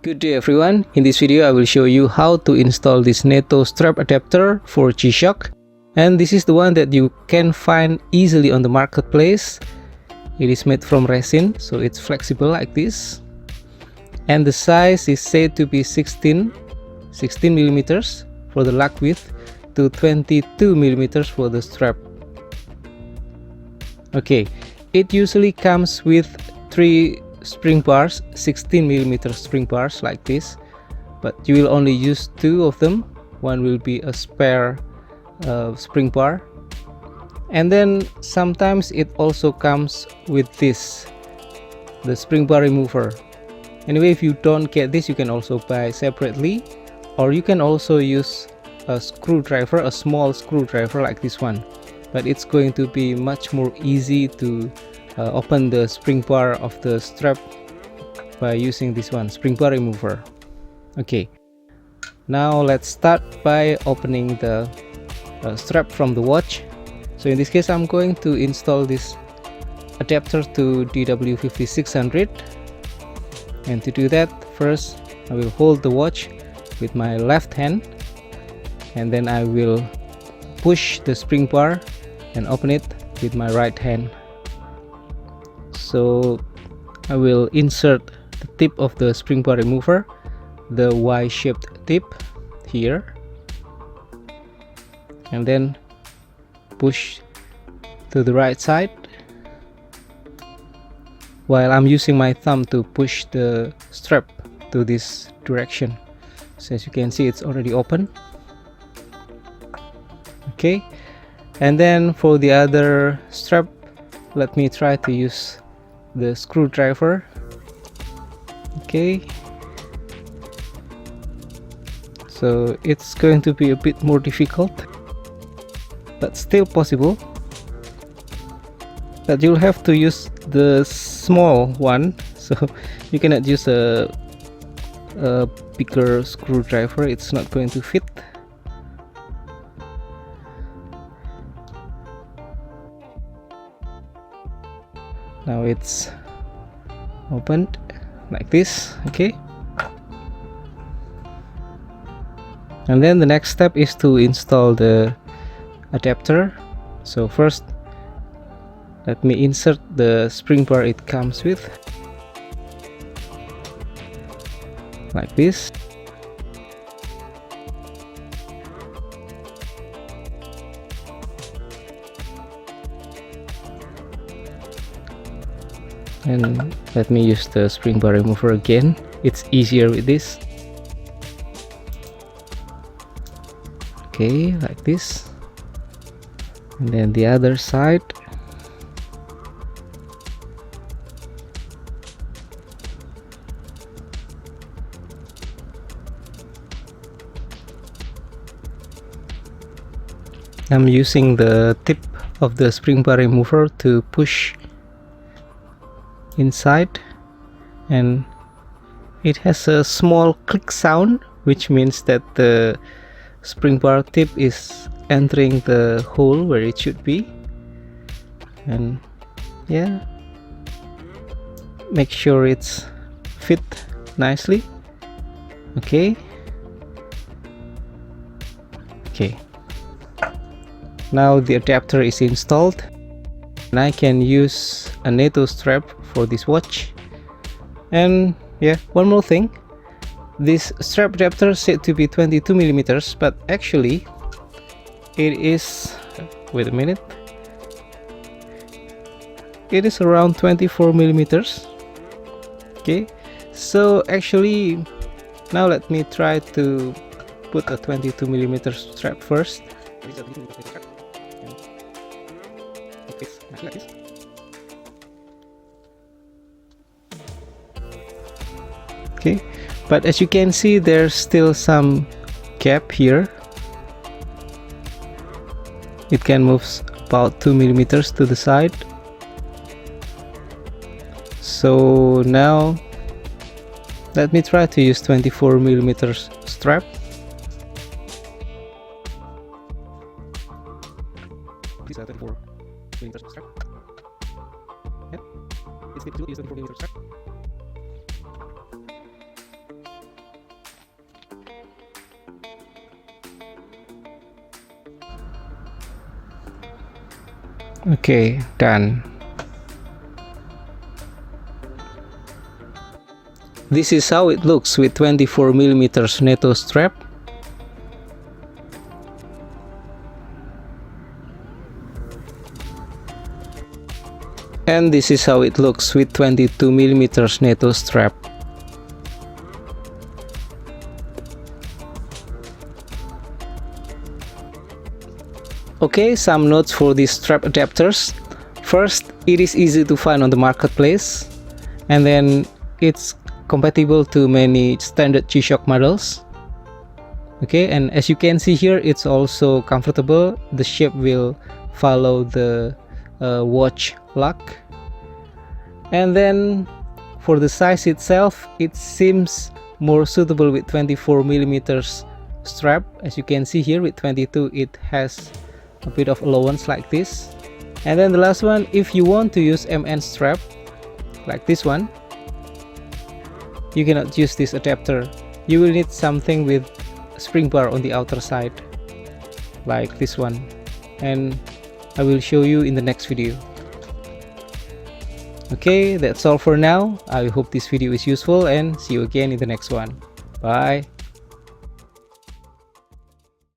Good day everyone, in this video I will show you how to install this NATO strap adapter for GShock, and this is the one that you can find easily on the marketplace. It is made from resin, so it's flexible like this, and the size is said to be 16 millimeters for the lug width to 22 millimeters for the strap. Okay, it usually comes with 3 spring bars, 16mm spring bars like this, but you will only use 2 of them. One will be a spare spring bar, and then sometimes it also comes with this, the spring bar remover. Anyway, if you don't get this, you can also buy separately, or you can also use a screwdriver, a small screwdriver like this one, but it's going to be much more easy to open the spring bar of the strap by using this one, spring bar remover. Okay, now let's start by opening the strap from the watch. So in this case I'm going to install this adapter to DW5600, and to do that, first I will hold the watch with my left hand, and then I will push the spring bar and open it with my right hand. So I will insert the tip of the spring bar remover, the Y-shaped tip here, and then push to the right side while I'm using my thumb to push the strap to this direction. So as you can see, it's already open. Okay, and then for the other strap, let me try to use the screwdriver. Okay, so it's going to be a bit more difficult, but still possible. But you'll have to use the small one, so you cannot use a bigger screwdriver, it's not going to fit. Now it's opened like this. Okay, and then the next step is to install the adapter. So first let me insert the spring bar it comes with like this. And let me use the spring bar remover again, it's easier with this. Okay, like this, and then the other side. I'm using the tip of the spring bar remover to push inside, and it has a small click sound, which means that the spring bar tip is entering the hole where it should be. And yeah, make sure it's fit nicely. Okay, now the adapter is installed, and I can use a NATO strap for this watch. And yeah, one more thing, this strap adapter is said to be 22 millimeters, but actually it is, wait a minute, it is around 24 millimeters. Okay, so actually now let me try to put a 22 millimeter strap first. Okay, but as you can see, there's still some gap here. It can move about 2 millimeters to the side. So now let me try to use 24 millimeters strap. This is 24 millimeters strap. Yep, it's difficult to use 24 millimeters strap. Okay, done. This is how it looks with 24mm NATO strap. And this is how it looks with 22mm NATO strap. Okay, some notes for these strap adapters. First, it is easy to find on the marketplace, and then it's compatible to many standard GShock models. Okay, and as you can see here, it's also comfortable. The shape will follow the watch lock. And then for the size itself, it seems more suitable with 24mm strap. As you can see here, with 22 it has a bit of allowance like this. And then the last one, if you want to use MN strap like this one, you cannot use this adapter. You will need something with spring bar on the outer side like this one, and I will show you in the next video. Okay, that's all for now. I hope this video is useful, and see you again in the next one. Bye.